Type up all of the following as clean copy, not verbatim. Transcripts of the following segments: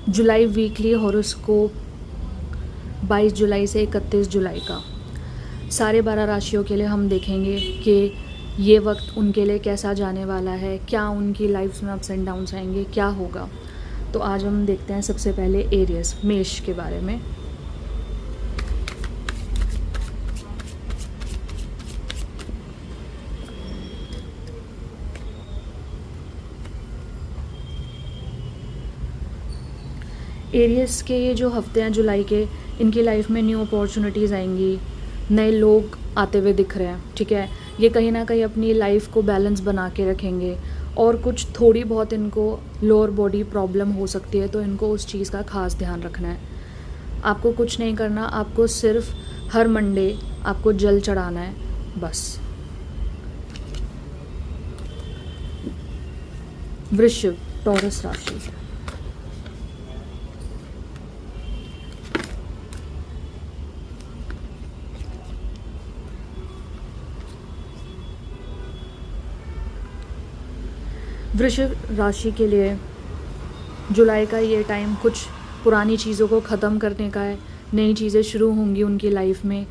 जुलाई weekly horoscope 22 जुलाई से 31 जुलाई का सारे 12 राशियों के लिए हम देखेंगे कि ये वक्त उनके लिए कैसा जाने वाला है, क्या उनकी लाइफ में अप्स एंड डाउन्स आएंगे, क्या होगा। तो आज हम देखते हैं सबसे पहले एरियस मेष के बारे में। एरियस के ये जो हफ्ते हैं जुलाई के, इनकी लाइफ में न्यू अपॉर्चुनिटीज़ आएंगी, नए लोग आते हुए दिख रहे हैं। ठीक है, ये कहीं ना कहीं अपनी लाइफ को बैलेंस बना के रखेंगे और कुछ थोड़ी बहुत इनको लोअर बॉडी प्रॉब्लम हो सकती है, तो इनको उस चीज़ का खास ध्यान रखना है। आपको कुछ नहीं करना, आपको सिर्फ हर मंडे आपको जल चढ़ाना है बस। वृश्चिक टॉरस राशि। वृश्चिक राशि के लिए जुलाई का ये टाइम कुछ पुरानी चीज़ों को ख़त्म करने का है, नई चीज़ें शुरू होंगी उनकी लाइफ में।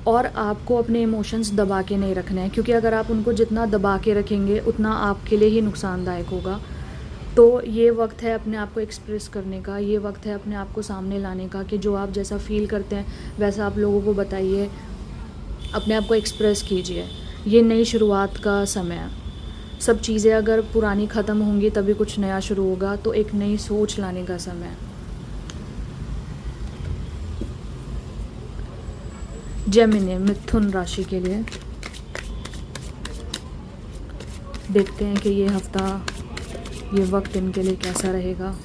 और आपको अपने इमोशंस दबा के नहीं रखने हैं, क्योंकि अगर आप उनको जितना दबा के रखेंगे उतना आपके लिए ही नुकसानदायक होगा। तो ये वक्त है अपने आप को एक्सप्रेस करने का, ये वक्त है अपने आप को सामने लाने का कि जो आप जैसा फील करते हैं वैसा आप लोगों को बताइए, अपने आप को एक्सप्रेस कीजिए। ये नई शुरुआत का समय है। सब चीज़ें अगर पुरानी ख़त्म होंगी तभी कुछ नया शुरू होगा, तो एक नई सोच लाने का समय है। जेमिनी मिथुन राशि के लिए देखते हैं कि ये हफ्ता, ये वक्त इनके लिए कैसा रहेगा।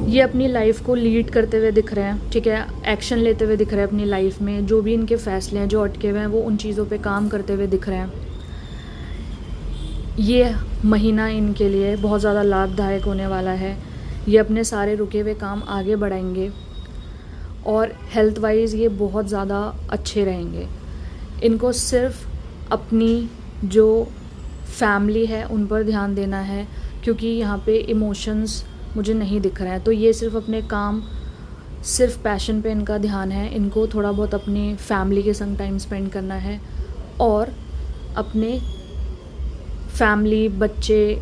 ये अपनी लाइफ को लीड करते हुए दिख रहे हैं। ठीक है, एक्शन लेते हुए दिख रहे हैं अपनी लाइफ में। जो भी इनके फैसले हैं जो अटके हुए हैं वो उन चीज़ों पे काम करते हुए दिख रहे हैं। ये महीना इनके लिए बहुत ज़्यादा लाभदायक होने वाला है। ये अपने सारे रुके हुए काम आगे बढ़ाएंगे और हेल्थ वाइज ये बहुत ज़्यादा अच्छे रहेंगे। इनको सिर्फ अपनी जो फैमिली है उन पर ध्यान देना है, क्योंकि यहाँ पे इमोशंस मुझे नहीं दिख रहे हैं। तो ये सिर्फ अपने काम, सिर्फ पैशन पे इनका ध्यान है। इनको थोड़ा बहुत अपनी फैमिली के संग टाइम स्पेंड करना है और अपने फैमिली, बच्चे,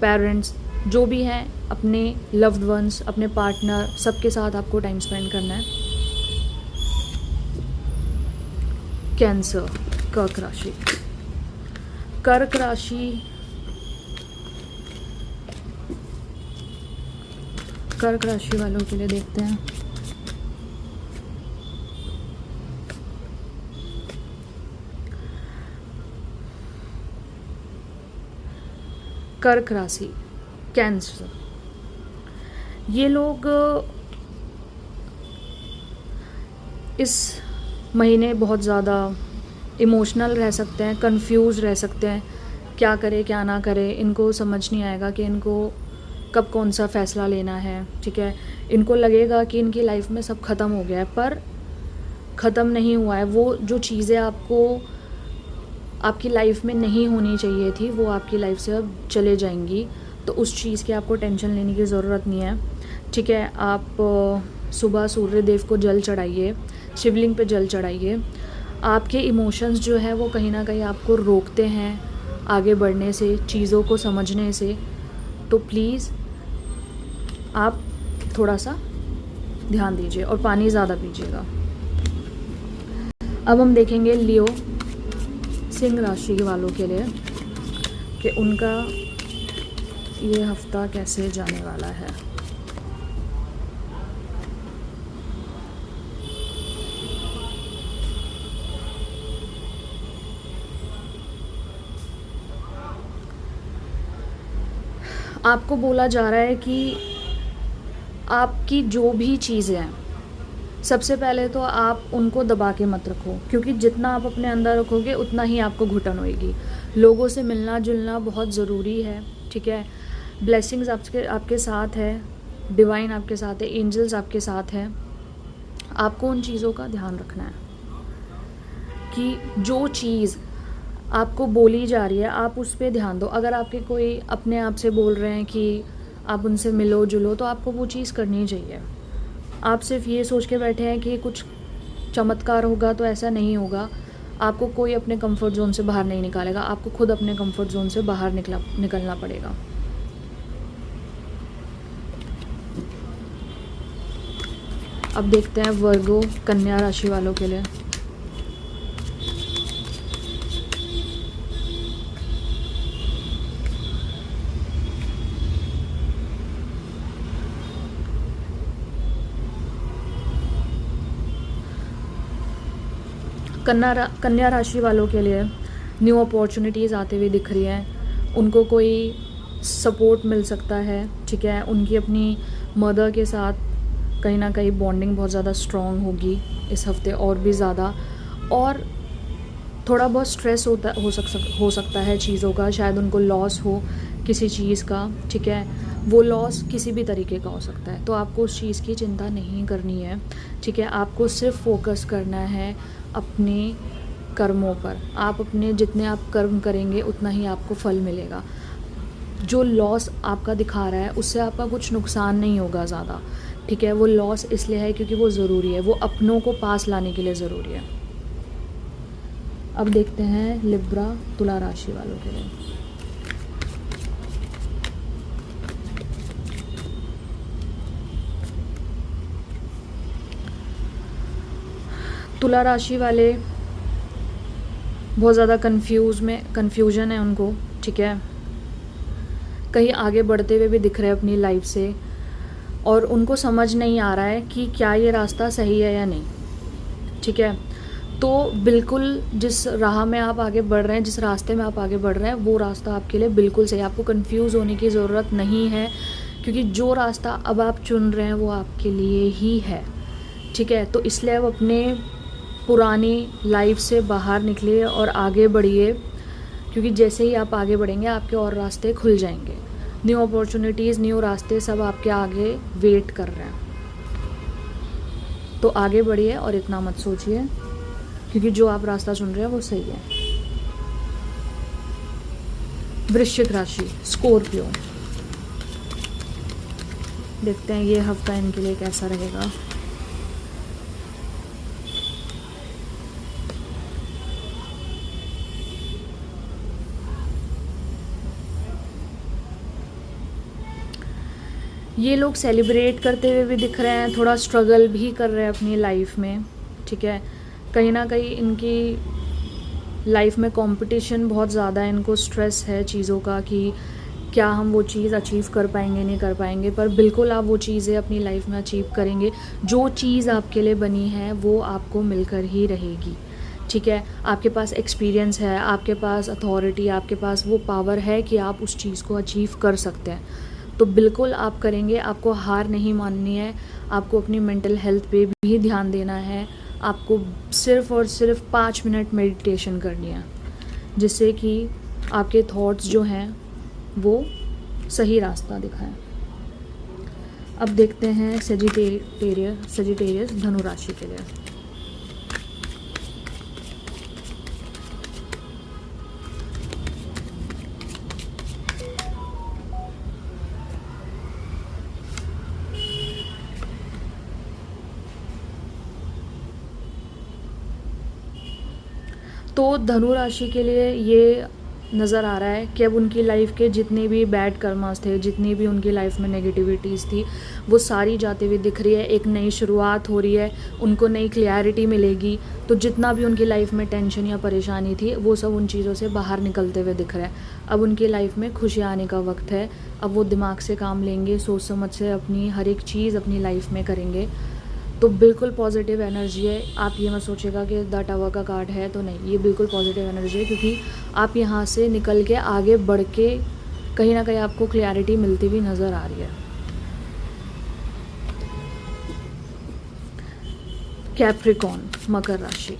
पेरेंट्स जो भी हैं, अपने लव्ड वंस, अपने पार्टनर, सबके साथ आपको टाइम स्पेंड करना है। कैंसर कर्क राशि। कर्क राशि कर्क राशि वालों के लिए देखते हैं। कर्क राशि कैंसर, ये लोग इस महीने बहुत ज़्यादा इमोशनल रह सकते हैं, कंफ्यूज रह सकते हैं, क्या करे क्या ना करे। इनको समझ नहीं आएगा कि इनको कब कौन सा फ़ैसला लेना है। ठीक है, इनको लगेगा कि इनकी लाइफ में सब ख़त्म हो गया है, पर ख़त्म नहीं हुआ है। वो जो चीज़ें आपको आपकी लाइफ में नहीं होनी चाहिए थी वो आपकी लाइफ से अब चले जाएंगी, तो उस चीज़ की आपको टेंशन लेने की ज़रूरत नहीं है। ठीक है, आप सुबह सूर्य देव को जल चढ़ाइए, शिवलिंग पे जल चढ़ाइए। आपके इमोशंस जो है वो कहीं ना कहीं आपको रोकते हैं आगे बढ़ने से, चीज़ों को समझने से। तो प्लीज़ आप थोड़ा सा ध्यान दीजिए और पानी ज़्यादा पीजिएगा। अब हम देखेंगे लियो सिंह राशि वालों के लिए कि उनका ये हफ्ता कैसे जाने वाला है। आपको बोला जा रहा है कि आपकी जो भी चीज़ें हैं, सबसे पहले तो आप उनको दबा के मत रखो, क्योंकि जितना आप अपने अंदर रखोगे उतना ही आपको घुटन होएगी। लोगों से मिलना जुलना बहुत ज़रूरी है। ठीक है, ब्लेसिंग्स आपके साथ है, डिवाइन आपके साथ है, एंजल्स आपके साथ हैं। आपको उन चीज़ों का ध्यान रखना है कि जो चीज़ आपको बोली जा रही है, आप उस पे ध्यान दो। अगर आपके कोई अपने आप से बोल रहे हैं कि आप उनसे मिलो जुलो, तो आपको वो चीज़ करनी चाहिए। आप सिर्फ ये सोच के बैठे हैं कि कुछ चमत्कार होगा, तो ऐसा नहीं होगा। आपको कोई अपने कंफर्ट ज़ोन से बाहर नहीं निकालेगा, आपको खुद अपने कंफर्ट ज़ोन से बाहर निकलना पड़ेगा। अब देखते हैं वर्गो कन्या राशि वालों के लिए। कन्या राशि वालों के लिए न्यू अपॉर्चुनिटीज़ आते हुए दिख रही हैं। उनको कोई सपोर्ट मिल सकता है, ठीक है। उनकी अपनी मदर के साथ कहीं ना कहीं बॉन्डिंग बहुत ज़्यादा स्ट्रॉन्ग होगी इस हफ्ते, और भी ज़्यादा। और थोड़ा बहुत स्ट्रेस हो सकता है चीज़ों का, शायद उनको लॉस हो किसी चीज़ का, ठीक है। वो लॉस किसी भी तरीके का हो सकता है, तो आपको उस चीज़ की चिंता नहीं करनी है, ठीक है। आपको सिर्फ फोकस करना है अपने कर्मों पर। आप अपने जितने आप कर्म करेंगे उतना ही आपको फल मिलेगा। जो लॉस आपका दिखा रहा है उससे आपका कुछ नुकसान नहीं होगा ज़्यादा, ठीक है। वो लॉस इसलिए है क्योंकि वो ज़रूरी है, वो अपनों को पास लाने के लिए ज़रूरी है। अब देखते हैं लिब्रा तुला राशि वालों के लिए। तुला राशि वाले बहुत ज़्यादा कन्फ्यूजन है उनको, ठीक है। कहीं आगे बढ़ते हुए भी दिख रहे हैं अपनी लाइफ से, और उनको समझ नहीं आ रहा है कि क्या ये रास्ता सही है या नहीं, ठीक है। तो बिल्कुल जिस राह में आप आगे बढ़ रहे हैं, जिस रास्ते में आप आगे बढ़ रहे हैं, वो रास्ता आपके लिए बिल्कुल सही है। आपको कंफ्यूज होने की ज़रूरत नहीं है, क्योंकि जो रास्ता अब आप चुन रहे हैं वो आपके लिए ही है, ठीक है। तो इसलिए अब अपने पुरानी लाइफ से बाहर निकलिए और आगे बढ़िए, क्योंकि जैसे ही आप आगे बढ़ेंगे आपके और रास्ते खुल जाएंगे। न्यू अपॉर्चुनिटीज़, न्यू रास्ते सब आपके आगे वेट कर रहे हैं। तो आगे बढ़िए और इतना मत सोचिए, क्योंकि जो आप रास्ता चुन रहे हैं वो सही है। वृश्चिक राशि, स्कॉर्पियो। देखते हैं ये हफ्ता इनके लिए कैसा रहेगा। ये लोग सेलिब्रेट करते हुए भी दिख रहे हैं, थोड़ा स्ट्रगल भी कर रहे हैं अपनी लाइफ में, ठीक है। कहीं ना कहीं इनकी लाइफ में कंपटीशन बहुत ज़्यादा है, इनको स्ट्रेस है चीज़ों का कि क्या हम वो चीज़ अचीव कर पाएंगे नहीं कर पाएंगे, पर बिल्कुल आप वो चीज़ें अपनी लाइफ में अचीव करेंगे। जो चीज़ आपके लिए बनी है वो आपको मिलकर ही रहेगी, ठीक है। आपके पास एक्सपीरियंस है, आपके पास अथॉरिटी, आपके पास वो पावर है कि आप उस चीज़ को अचीव कर सकते हैं। तो बिल्कुल आप करेंगे, आपको हार नहीं माननी है। आपको अपनी मेंटल हेल्थ पे भी ध्यान देना है। आपको सिर्फ़ और सिर्फ 5 मिनट मेडिटेशन करनी है, जिससे कि आपके थॉट्स जो हैं वो सही रास्ता दिखाएं। अब देखते हैं सजिटेरियस धनु राशि के लिए। तो धनु राशि के लिए ये नज़र आ रहा है कि अब उनकी लाइफ के जितने भी बैड कर्मास थे, जितनी भी उनकी लाइफ में नेगेटिविटीज़ थी, वो सारी जाती हुई दिख रही है। एक नई शुरुआत हो रही है, उनको नई क्लैरिटी मिलेगी। तो जितना भी उनकी लाइफ में टेंशन या परेशानी थी, वो सब उन चीज़ों से बाहर निकलते हुए दिख रहा है। अब उनकी लाइफ में खुशियाँ आने का वक्त है। अब वो दिमाग से काम लेंगे, सोच समझ से अपनी हर एक चीज़ अपनी लाइफ में करेंगे। तो बिल्कुल पॉजिटिव एनर्जी है। आप ये मत सोचिएगा कि द टावर का कार्ड है, तो नहीं, ये बिल्कुल पॉजिटिव एनर्जी है, क्योंकि आप यहाँ से निकल के आगे बढ़ के कहीं ना कहीं आपको क्लैरिटी मिलती हुई नज़र आ रही है। कैप्रिकॉर्न, मकर राशि।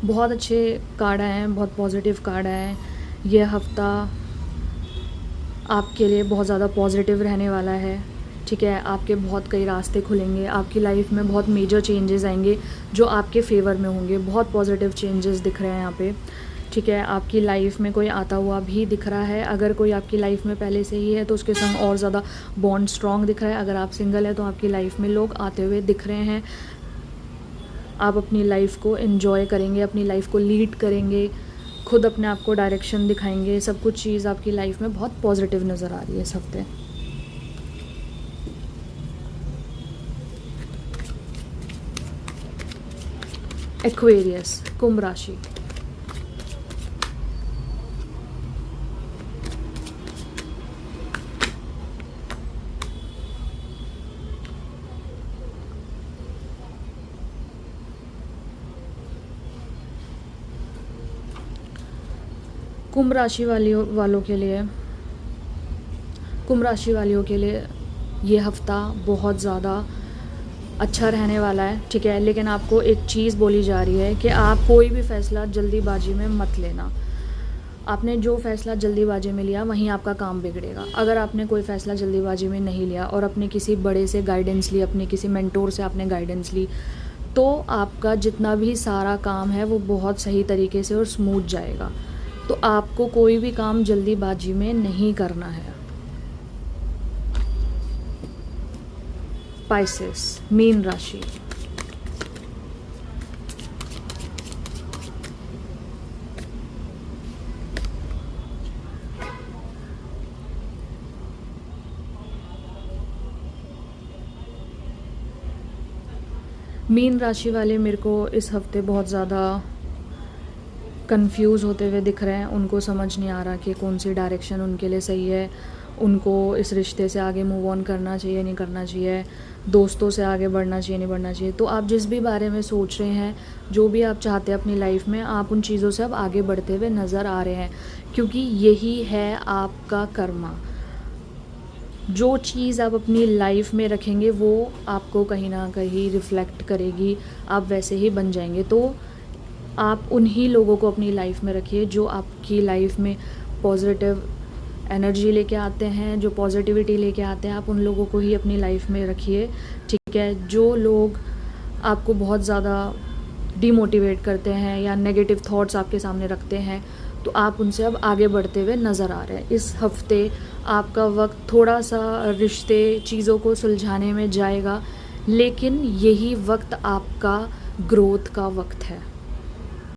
बहुत अच्छे कार्ड आए हैं, बहुत पॉजिटिव कार्ड आए हैं। ये हफ़्ता आपके लिए बहुत ज़्यादा पॉजिटिव रहने वाला है, ठीक है। आपके बहुत कई रास्ते खुलेंगे, आपकी लाइफ में बहुत मेजर चेंजेस आएंगे जो आपके फेवर में होंगे। बहुत पॉजिटिव चेंजेस दिख रहे हैं यहाँ पे, ठीक है। आपकी लाइफ में कोई आता हुआ भी दिख रहा है। अगर कोई आपकी लाइफ में पहले से ही है तो उसके संग और ज़्यादा बॉन्ड स्ट्रॉन्ग दिख रहा है। अगर आप सिंगल है तो आपकी लाइफ में लोग आते हुए दिख रहे हैं। आप अपनी लाइफ को एंजॉय करेंगे, अपनी लाइफ को लीड करेंगे, खुद अपने आप को डायरेक्शन दिखाएंगे। सब कुछ चीज़ आपकी लाइफ में बहुत पॉजिटिव नज़र आ रही है इस हफ्ते। एक्वेरियस, कुंभ राशि। कुंभ राशि वालों के लिए ये हफ़्ता बहुत ज़्यादा अच्छा रहने वाला है, ठीक है। लेकिन आपको एक चीज़ बोली जा रही है कि आप कोई भी फ़ैसला जल्दीबाजी में मत लेना। आपने जो फ़ैसला जल्दीबाजी में लिया वहीं आपका काम बिगड़ेगा। अगर आपने कोई फ़ैसला जल्दीबाजी में नहीं लिया और अपने किसी बड़े से गाइडेंस ली, अपने किसी मेंटोर से आपने गाइडेंस ली, तो आपका जितना भी सारा काम है वो बहुत सही तरीके से और स्मूथ जाएगा। तो आपको कोई भी काम जल्दीबाजी में नहीं करना है। पाइसेस, मीन राशि। मीन राशि वाले मेरे को इस हफ्ते बहुत ज़्यादा कंफ्यूज होते हुए दिख रहे हैं। उनको समझ नहीं आ रहा कि कौन सी डायरेक्शन उनके लिए सही है। उनको इस रिश्ते से आगे मूव ऑन करना चाहिए, नहीं करना चाहिए, दोस्तों से आगे बढ़ना चाहिए, नहीं बढ़ना चाहिए। तो आप जिस भी बारे में सोच रहे हैं, जो भी आप चाहते हैं अपनी लाइफ में, आप उन चीज़ों से अब आगे बढ़ते हुए नज़र आ रहे हैं, क्योंकि यही है आपका कर्मा। जो चीज़ आप अपनी लाइफ में रखेंगे वो आपको कहीं ना कहीं रिफ़्लेक्ट करेगी, आप वैसे ही बन जाएंगे। तो आप उन्हीं लोगों को अपनी लाइफ में रखिए जो आपकी लाइफ में पॉजिटिव एनर्जी लेके आते हैं, जो पॉजिटिविटी लेके आते हैं। आप उन लोगों को ही अपनी लाइफ में रखिए, ठीक है। जो लोग आपको बहुत ज़्यादा डीमोटिवेट करते हैं या नेगेटिव थॉट्स आपके सामने रखते हैं, तो आप उनसे अब आगे बढ़ते हुए नज़र आ रहे हैं। इस हफ्ते आपका वक्त थोड़ा सा रिश्ते, चीज़ों को सुलझाने में जाएगा, लेकिन यही वक्त आपका ग्रोथ का वक्त है।